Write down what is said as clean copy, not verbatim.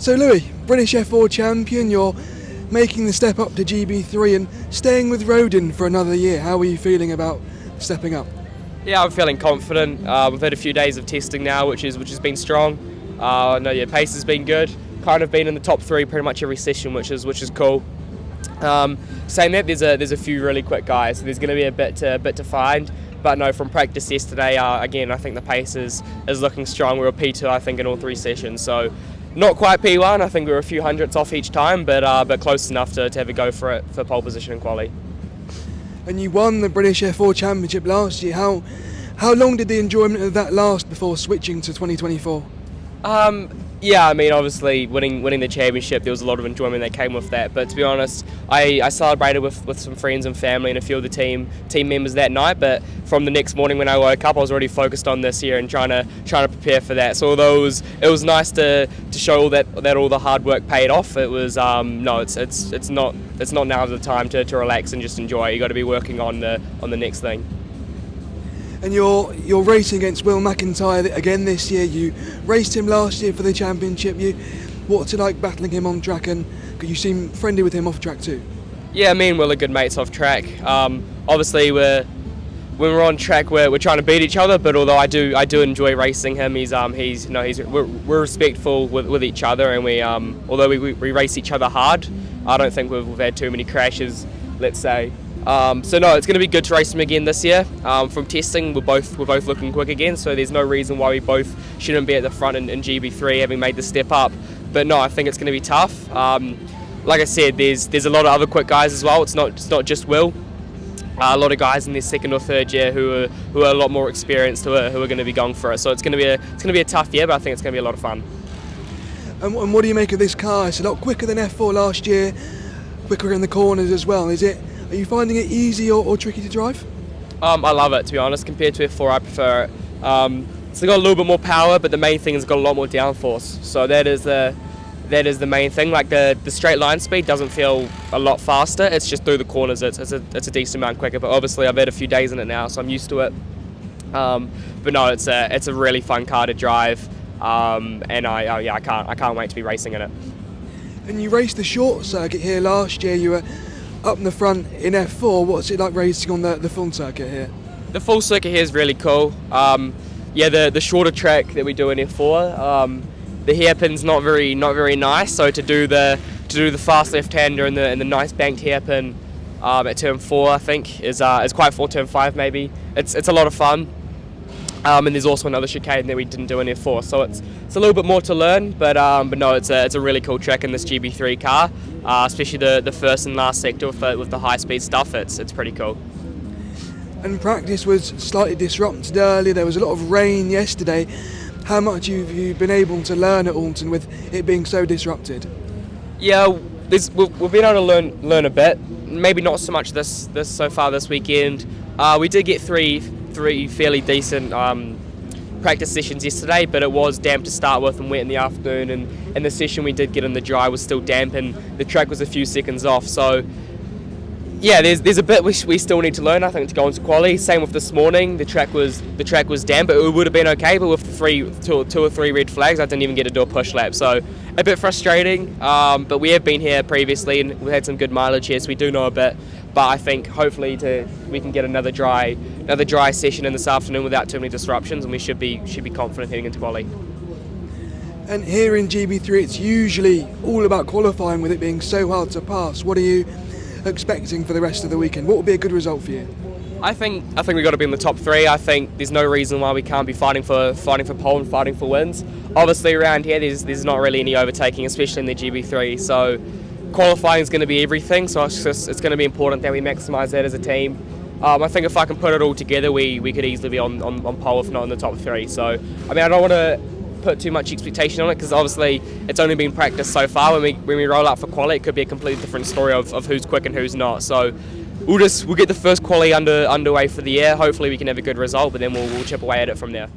So Louis, British F4 champion, you're making the step up to Gb3 and staying with Rodin for another year. How are you feeling about stepping up? Yeah, I'm feeling confident. We've had a few days of testing now, which has been strong. Pace has been good. Kind of been in the top 3 pretty much every session, which is cool. Saying that, there's a few really quick guys, so there's going to be a bit to find. But no, from practice yesterday, again, I think the pace is looking strong. We were P2, I think, in all 3 sessions. So not quite P1. I think we were a few hundredths off each time, but close enough to have a go for it for pole position and quali. And you won the British F4 Championship last year. How long did the enjoyment of that last before switching to 2024? Yeah, I mean, obviously winning the championship, there was a lot of enjoyment that came with that. But to be honest, I celebrated with some friends and family and a few of the team members that night. But from the next morning when I woke up, I was already focused on this year and trying to prepare for that. So although it was nice to show that all the hard work paid off, it was it's not now the time to relax and just enjoy. You got to be working on the next thing. And you're racing against Will McIntyre again this year. You raced him last year for the championship. What's it like battling him on track, and you seem friendly with him off track too? Yeah, me and Will are good mates off track. Obviously, when we're on track, we're trying to beat each other. But although I do enjoy racing him, we're respectful with each other, and although we race each other hard, I don't think we've had too many crashes, let's say. So no, it's going to be good to race him again this year. From testing, we're both looking quick again, so there's no reason why we both shouldn't be at the front in Gb3, having made the step up. But no, I think it's going to be tough. Like I said, there's a lot of other quick guys as well. It's not just Will. A lot of guys in their 2nd or 3rd year who are a lot more experienced, who are going to be going for it. So it's going to be a tough year, but I think it's going to be a lot of fun. And what do you make of this car? It's a lot quicker than F4 last year, quicker in the corners as well. Are you finding it easy or tricky to drive? I love it, to be honest. Compared to F4, I prefer it. It's got a little bit more power, but the main thing is it's got a lot more downforce. So that is the main thing. Like the straight line speed doesn't feel a lot faster. It's just through the corners. It's a decent amount quicker. But obviously, I've had a few days in it now, so I'm used to it. But no, it's a really fun car to drive, and I can't wait to be racing in it. And you raced the short circuit here last year. You were up in the front in F4. What's it like racing on the full circuit here? The full circuit here is really cool. The shorter track that we do in F4, the hairpin's not very nice. So to do the fast left-hander and the nice banked hairpin at turn 4, I think is quite for turn 5 maybe. It's a lot of fun. And there's also another chicane that we didn't do in F4, so it's a little bit more to learn. But no, it's a really cool track in this Gb3 car, especially the first and last sector with the high speed stuff. It's pretty cool. And practice was slightly disrupted earlier. There was a lot of rain yesterday. How much have you been able to learn at Alton with it being so disrupted? Yeah, we've been able to learn a bit. Maybe not so much this so far this weekend. We did get three fairly decent practice sessions yesterday, but it was damp to start with and wet in the afternoon, and the session we did get in the dry was still damp and the track was a few seconds off. So yeah, there's a bit we still need to learn, I think, to go into quali. Same with this morning, the track was damp, but it would have been okay, but with the two or three red flags, I didn't even get to do a push lap, so a bit frustrating. But we have been here previously and we've had some good mileage here, so we do know a bit. But I think hopefully we can get another dry session in this afternoon without too many disruptions, and we should be confident heading into quali. And here in Gb3, it's usually all about qualifying, with it being so hard to pass. What are you expecting for the rest of the weekend? What would be a good result for you? I think we've got to be in the top 3. I think there's no reason why we can't be fighting for pole and fighting for wins. Obviously around here there's not really any overtaking, especially in the Gb3. So qualifying is going to be everything. So it's going to be important that we maximise that as a team. I think if I can put it all together, we could easily be on pole, if not in the top 3. So I mean, I don't want to put too much expectation on it, because obviously it's only been practiced so far. When we roll out for quali, it could be a completely different story of who's quick and who's not. So we'll get the first quali underway for the year. Hopefully we can have a good result, but then we'll chip away at it from there.